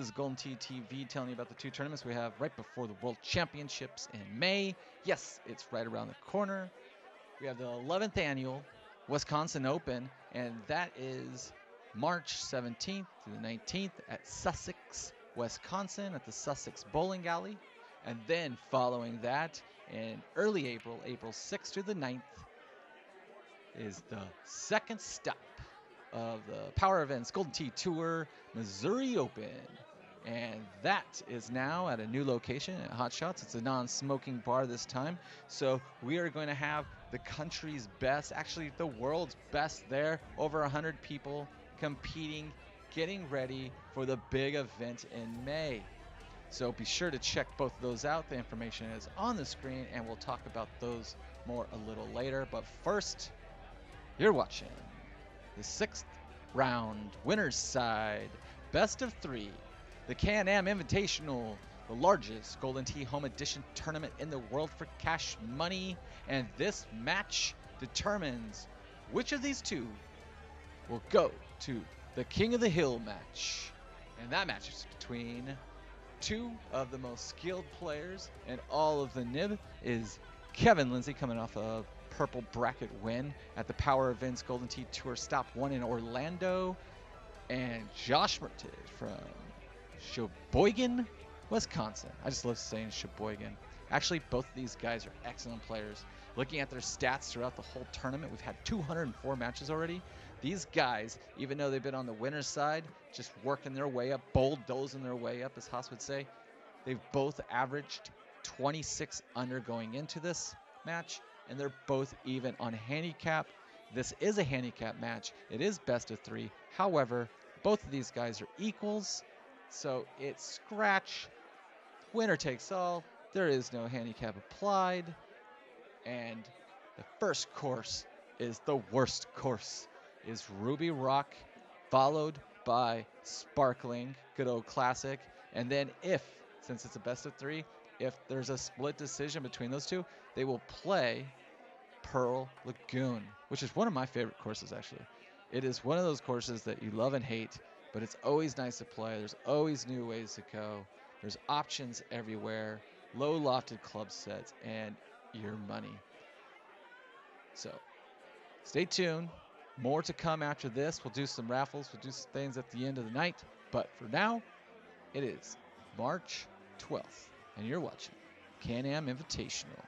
This is Golden Tee TV telling you about the two tournaments we have right before the World Championships in May. Yes, it's right around the corner. We have the 11th annual Wisconsin Open, and that is March 17th through the 19th at Sussex, Wisconsin, at the Sussex Bowling Alley. And then following that, in early April, April 6th through the 9th, is the second stop of the Power Events Golden Tee Tour Missouri Open. And that is now at a new location at Hot Shots. It's a non-smoking bar this time. So we are going to have the country's best, actually the world's best there. Over 100 people competing, getting ready for the big event in May. So be sure to check both of those out. The information is on the screen, and we'll talk about those more a little later. But first, you're watching the 6th round winner's side, best of 3, the Can-Am Invitational, the largest Golden Tee Home Edition tournament in the world for cash money. And this match determines which of these two will go to the King of the Hill match. And that match is between two of the most skilled players in all of the NiB. Is Kevin Lindsay, coming off a purple bracket win at the Power Events Golden Tee Tour Stop 1 in Orlando, and Josh Mertzig from Sheboygan, Wisconsin. I just love saying Sheboygan. Actually, both of these guys are excellent players. Looking at their stats throughout the whole tournament, we've had 204 matches already. These guys, even though they've been on the winner's side, just working their way up, bulldozing their way up, as Haas would say, they've both averaged 26 under going into this match, and they're both even on handicap. This is a handicap match. It is best of 3. However, both of these guys are equals, so it's scratch. Winner takes all. There is no handicap applied. And the first course is the worst course, is Ruby Rock, followed by Sparkling, good old classic. And then since it's a best of 3, if there's a split decision between those two, they will play Pearl Lagoon, which is one of my favorite courses, actually. It is one of those courses that you love and hate, but it's always nice to play. There's always new ways to go. There's options everywhere, low lofted club sets, and your money. So stay tuned. More to come after this. We'll do some raffles. We'll do some things at the end of the night. But for now, it is March 12th, and you're watching Can-Am Invitational.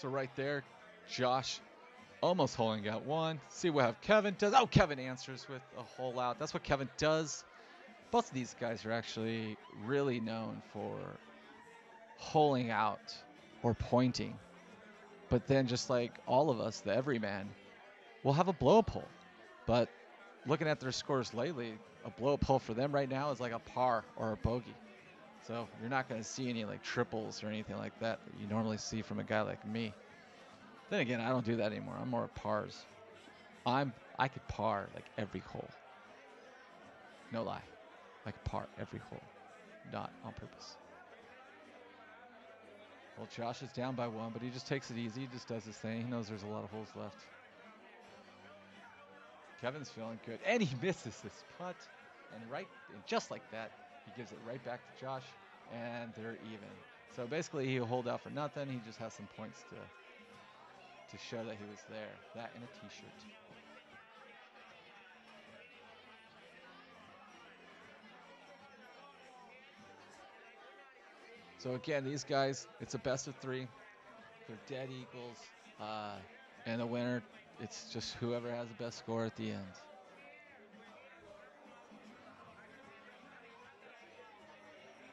So right there, Josh almost holing out one. See what Kevin does. Oh, Kevin answers with a hole out. That's what Kevin does. Both of these guys are actually really known for holing out or pointing. But then just like all of us, the everyman, will have a blow-up hole. But looking at their scores lately, a blow-up hole for them right now is like a par or a bogey. So you're not going to see any like triples or anything like that you normally see from a guy like me. Then again, I don't do that anymore. I'm more at pars. I could par like every hole. No lie. I could par every hole. Not on purpose. Well, Josh is down by 1, but he just takes it easy. He just does his thing. He knows there's a lot of holes left. Kevin's feeling good. And he misses this putt. And just like that, he gives it right back to Josh, and they're even. So basically, he'll hold out for nothing. He just has some points to show that he was there. That and a T-shirt. So again, these guys, it's a best of 3. They're dead equals, and the winner, it's just whoever has the best score at the end.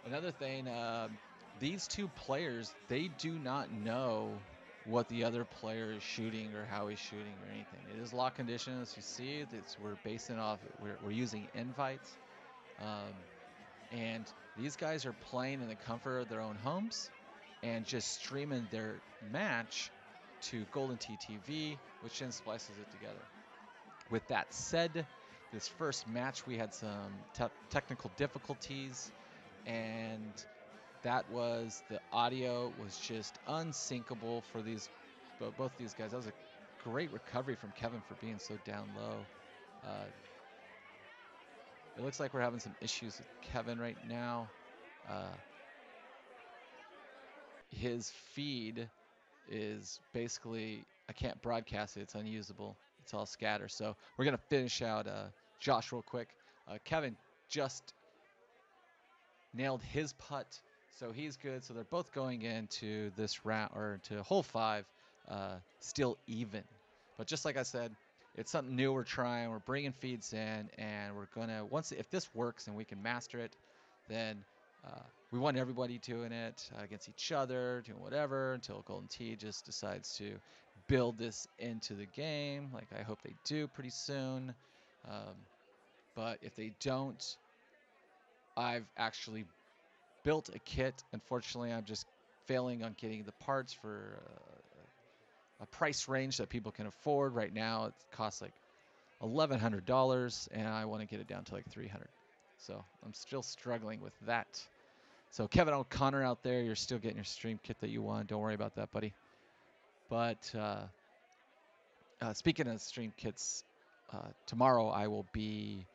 Another thing, these two players, they do not know what the other player is shooting or how he's shooting or anything. It is lock condition, as you see. We're basing off, we're using invites. And these guys are playing in the comfort of their own homes and just streaming their match to Golden Tee TV, which then splices it together. With that said, this first match we had some technical difficulties, and that was the audio was just unsyncable for both these guys. That was a great recovery from Kevin for being so down low. It looks like we're having some issues with Kevin right now. His feed is basically, I can't broadcast it. It's unusable. It's all scatter. So we're going to finish out Josh real quick. Kevin just nailed his putt, so he's good. So they're both going into this round, or to hole 5, still even. But just like I said, it's something new we're trying. We're bringing feeds in, and we're gonna if this works and we can master it, then we want everybody doing it against each other, doing whatever, until Golden Tee just decides to build this into the game. Like I hope they do pretty soon. But if they don't, I've actually built a kit. Unfortunately, I'm just failing on getting the parts for a price range that people can afford. Right now, it costs like $1,100, and I want to get it down to like $300. So I'm still struggling with that. So Kevin O'Connor out there, you're still getting your stream kit that you want. Don't worry about that, buddy. But speaking of stream kits, tomorrow I will be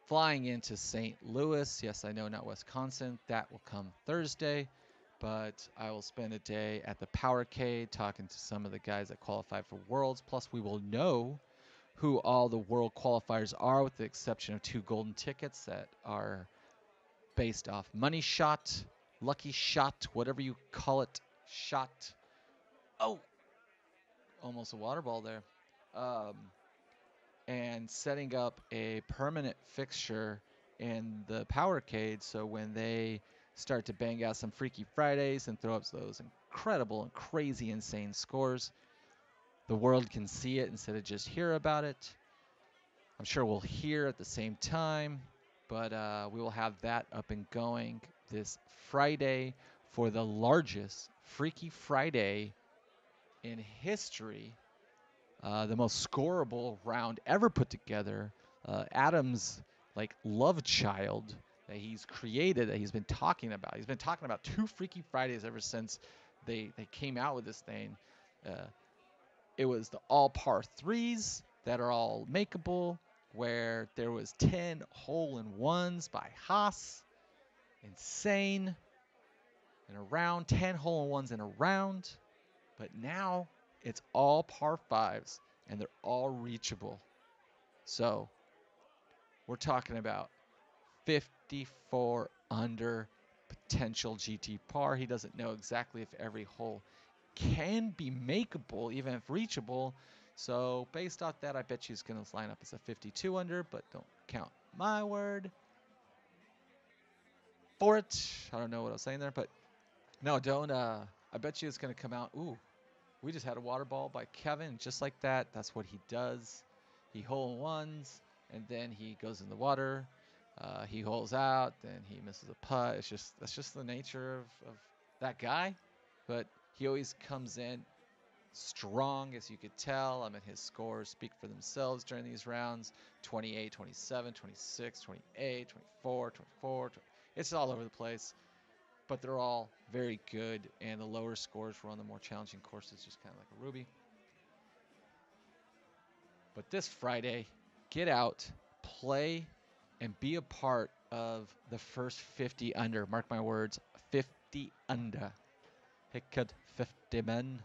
flying into St. Louis. Yes, I know, not Wisconsin. That will come Thursday. But I will spend a day at the Powercade talking to some of the guys that qualify for Worlds. Plus, we will know who all the World qualifiers are, with the exception of 2 golden tickets that are based off money shot, lucky shot, whatever you call it, shot. Oh, almost a water ball there. And setting up a permanent fixture in the Powercade, so when they start to bang out some Freaky Fridays and throw up those incredible and crazy insane scores, the world can see it instead of just hear about it. I'm sure we'll hear at the same time, but we will have that up and going this Friday for the largest Freaky Friday in history. The most scoreable round ever put together. Adam's like love child that he's created, that he's been talking about. He's been talking about 2 Freaky Fridays ever since they came out with this thing. It was the all par 3s that are all makeable, where there was 10 hole-in-ones by Haas. Insane. In a round, 10 hole-in-ones in a round. But now it's all par 5s, and they're all reachable. So we're talking about 54 under potential GT par. He doesn't know exactly if every hole can be makeable, even if reachable. So based off that, I bet you he's going to line up as a 52 under, but don't count my word for it. I don't know what I was saying there, but no, don't. I bet you it's going to come out. Ooh, we just had a water ball by Kevin, just like that. That's what he does. He hole-in-ones, and then he goes in the water. He holes out, then he misses a putt. That's just the nature of that guy. But he always comes in strong, as you could tell. I mean, his scores speak for themselves during these rounds. 28, 27, 26, 28, 24, 24. It's all over the place. But they're all very good, and the lower scores were on the more challenging courses, just kind of like a Ruby. But this Friday, get out, play, and be a part of the first 50 under. Mark my words, 50 under. He killed 50 men.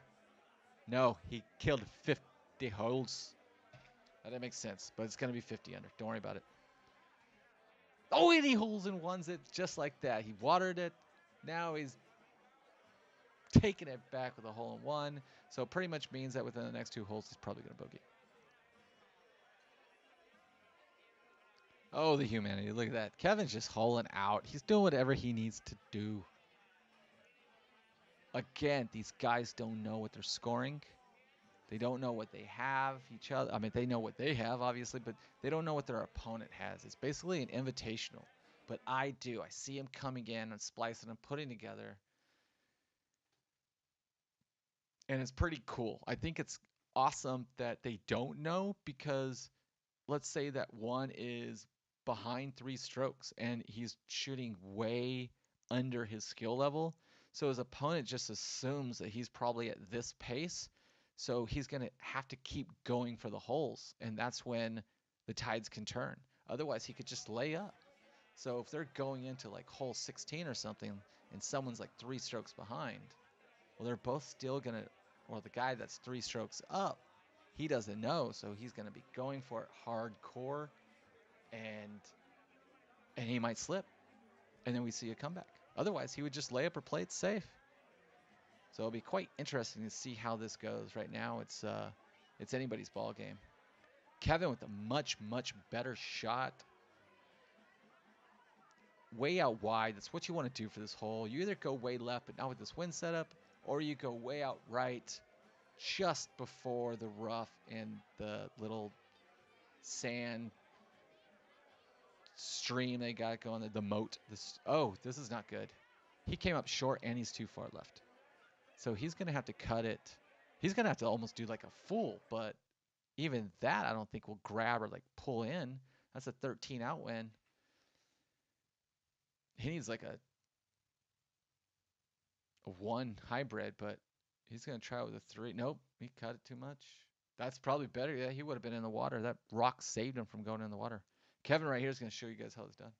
No, he killed 50 holes. That makes sense, but it's going to be 50 under. Don't worry about it. Oh, and he holes in ones it just like that. He watered it. Now he's taking it back with a hole-in-one. So pretty much means that within the next 2 holes, he's probably going to bogey. Oh, the humanity. Look at that. Kevin's just holing out. He's doing whatever he needs to do. Again, these guys don't know what they're scoring. They don't know what they have each other. I mean, they know what they have, obviously, but they don't know what their opponent has. It's basically an invitational. But I do. I see him coming in and splicing and putting together. And it's pretty cool. I think it's awesome that they don't know, because let's say that one is behind 3 strokes and he's shooting way under his skill level. So his opponent just assumes that he's probably at this pace. So he's going to have to keep going for the holes. And that's when the tides can turn. Otherwise, he could just lay up. So if they're going into like hole 16 or something and someone's like 3 strokes behind, well, they're both still going to, or the guy that's 3 strokes up, he doesn't know, so he's going to be going for it hardcore, and he might slip, and then we see a comeback. Otherwise, he would just lay up or play it safe. So it'll be quite interesting to see how this goes. Right now, it's anybody's ball game. Kevin with a much better shot, way out wide. That's what you want to do for this hole. You either go way left, but not with this wind setup, or you go way out right, just before the rough and the little sand stream they got going, the moat. This is not good. He came up short and he's too far left. So he's going to have to cut it. He's going to have to almost do like a full, but even that I don't think will grab or like pull in. That's a 13 out win. He needs like a 1 hybrid, but he's going to try it with a 3. Nope, he cut it too much. That's probably better. Yeah, he would have been in the water. That rock saved him from going in the water. Kevin right here is going to show you guys how it's done.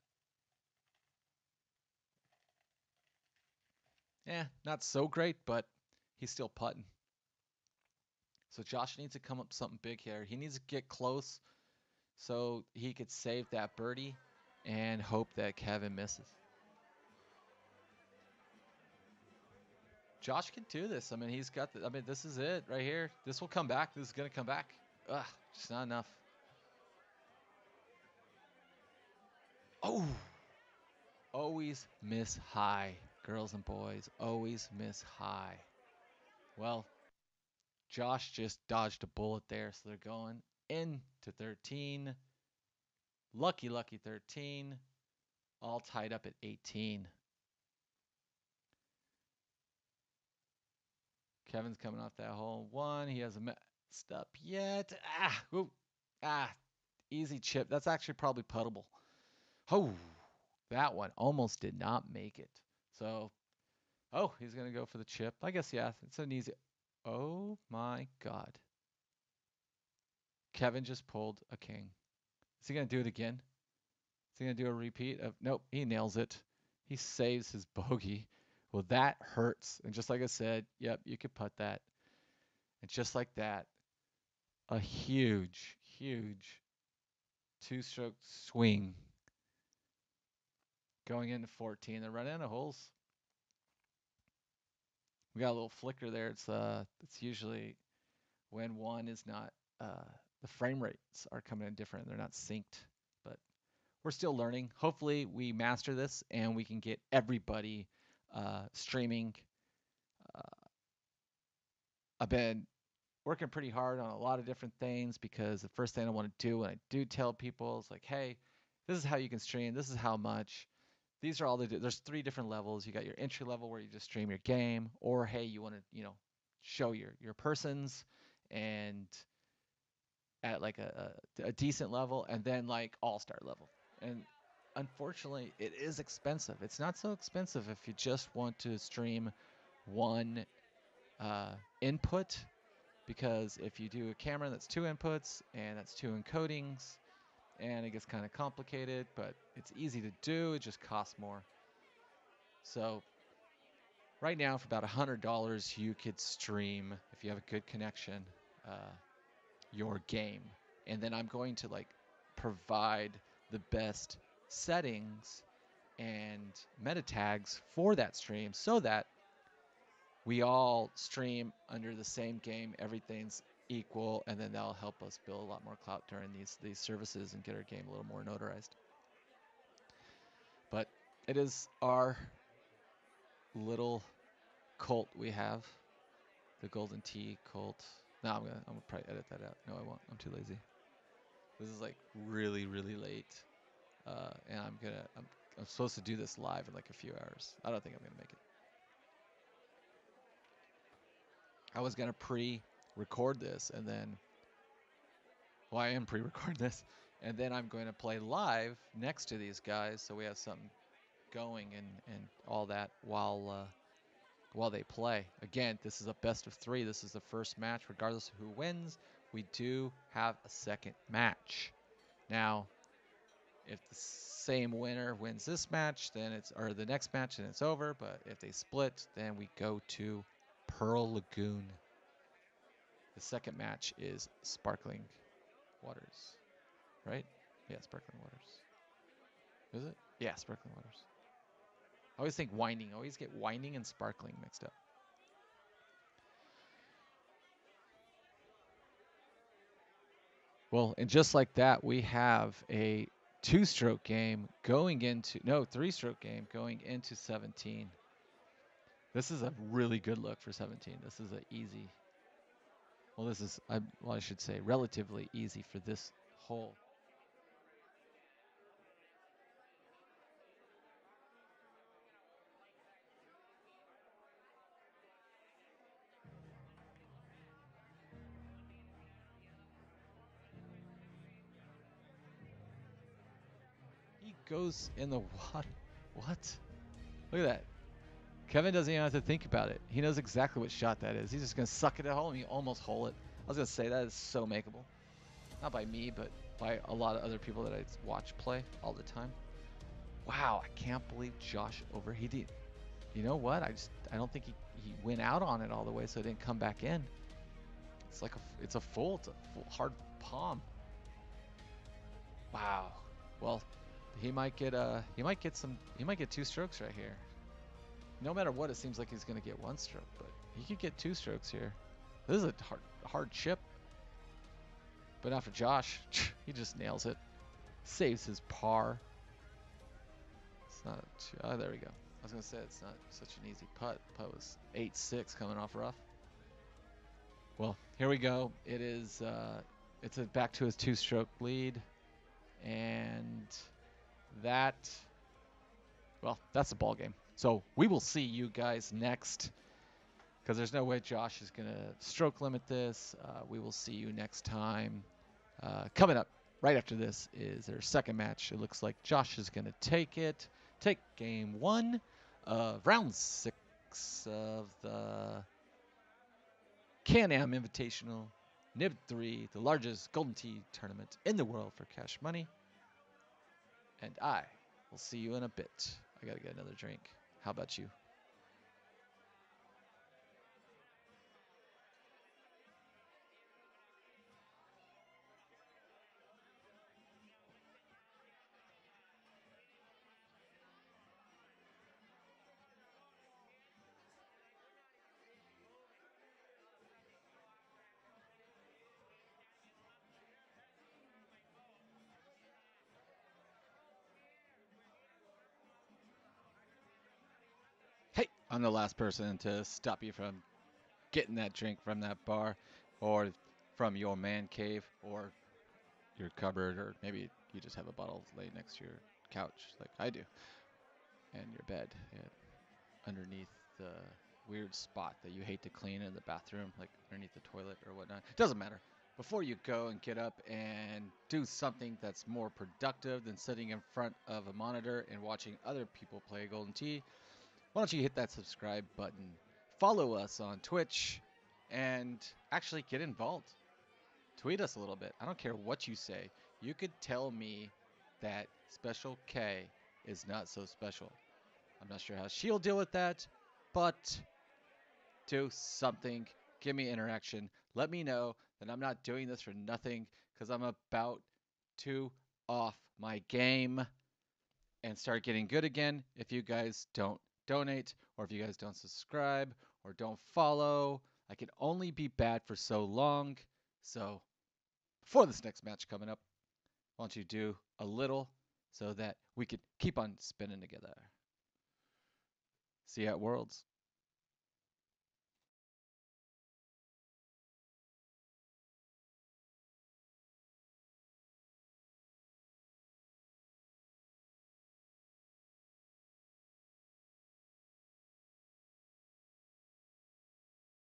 Yeah, not so great, but he's still putting. So Josh needs to come up something big here. He needs to get close so he could save that birdie and hope that Kevin misses. Josh can do this. I mean, he's got the, I mean, this is it right here. This will come back. This is going to come back. Ugh, just not enough. Oh, always miss high. Girls and boys, always miss high. Well, Josh just dodged a bullet there, so they're going into 13. Lucky 13. All tied up at 18. Kevin's coming off that hole 1. He hasn't messed up yet. Easy chip. That's actually probably puttable. Oh, that one almost did not make it. So, he's going to go for the chip. I guess, yeah, it's an easy. Oh my God. Kevin just pulled a king. Is he going to do it again? Is he going to do a repeat of? Nope, he nails it. He saves his bogey. Well, that hurts. And just like I said, yep, you could putt that. And just like that, a huge 2-stroke swing going into 14. They're running out of holes. We got a little flicker there. It's usually when one is not, the frame rates are coming in different. They're not synced, but we're still learning. Hopefully we master this and we can get everybody streaming. I've been working pretty hard on a lot of different things, because the first thing I want to do when I do tell people is like, hey, this is how you can stream. This is how much. These are all there's 3 different levels. You got your entry level where you just stream your game, or hey, you want to, show your persons, and at like a decent level, and then like all-star level. And unfortunately, it is expensive. It's not so expensive if you just want to stream one input, because if you do a camera, that's 2 inputs and that's 2 encodings, and it gets kind of complicated, but it's easy to do. It just costs more. So right now, for about $100, you could stream, if you have a good connection, your game. And then I'm going to like provide the best settings and meta tags for that stream, so that we all stream under the same game, everything's equal, and then that'll help us build a lot more clout during these services and get our game a little more notarized. But it is our little cult we have, the Golden Tee cult. No, I'm gonna probably edit that out. No, I won't. I'm too lazy. This is like really late, and I'm supposed to do this live in like a few hours. I don't think I'm gonna make it. I was gonna record this, and then, well, I am pre-recording this, and then I'm going to play live next to these guys, so we have something going and all that while they play. Again, this is a best of 3. This is the first match. Regardless of who wins, we do have a second match. Now, if the same winner wins this match, then it's, or the next match, then it's over. But if they split, then we go to Pearl Lagoon. The second match is Sparkling Waters, right? Yeah, Sparkling Waters. Is it? Yeah, Sparkling Waters. I always think Winding. I always get Winding and Sparkling mixed up. Well, and just like that, we have a 2-stroke game going into, no, 3-stroke game going into 17. This is a really good look for 17. This is an easy, well, this is, well, I should say relatively easy for this hole. He goes in the water. What? Look at that. Kevin doesn't even have to think about it. He knows exactly what shot that is. He's just going to suck it at home and he almost hole it. I was going to say that is so makeable. Not by me, but by a lot of other people that I watch play all the time. Wow, I can't believe Josh overheated. You know what? I don't think he went out on it all the way, so it didn't come back in. It's like it's a full hard palm. Wow. Well, he might get 2 strokes right here. No matter what, it seems like he's gonna get 1 stroke, but he could get 2 strokes here. This is a hard chip, but not for Josh. He just nails it, saves his par. It's not. Oh, there we go. I was gonna say it's not such an easy putt. Putt was 8-6 coming off rough. Well, here we go. It is. It's back to his 2-stroke lead, and that. Well, that's the ball game. So we will see you guys next, because there's no way Josh is gonna stroke limit this. We will see you next time. Coming up right after this is their second match. It looks like Josh is gonna take game 1 of round 6 of the Can-Am Invitational NiB3, the largest Golden Tee tournament in the world for cash money. And I will see you in a bit. I gotta get another drink. How about you? Hey, I'm the last person to stop you from getting that drink from that bar, or from your man cave, or your cupboard, or maybe you just have a bottle laid next to your couch like I do, and your bed underneath the weird spot that you hate to clean in the bathroom, like underneath the toilet or whatnot. Doesn't matter. Before you go and get up and do something that's more productive than sitting in front of a monitor and watching other people play Golden Tee, why don't you hit that subscribe button, follow us on Twitch, and actually get involved. Tweet us a little bit. I don't care what you say. You could tell me that Special K is not so special. I'm not sure how she'll deal with that, but do something. Give me interaction. Let me know that I'm not doing this for nothing, because I'm about to off my game and start getting good again if you guys don't donate, or if you guys don't subscribe or don't follow. I can only be bad for so long. So before this next match coming up, why don't you do a little so that we could keep on spinning together. See you at Worlds.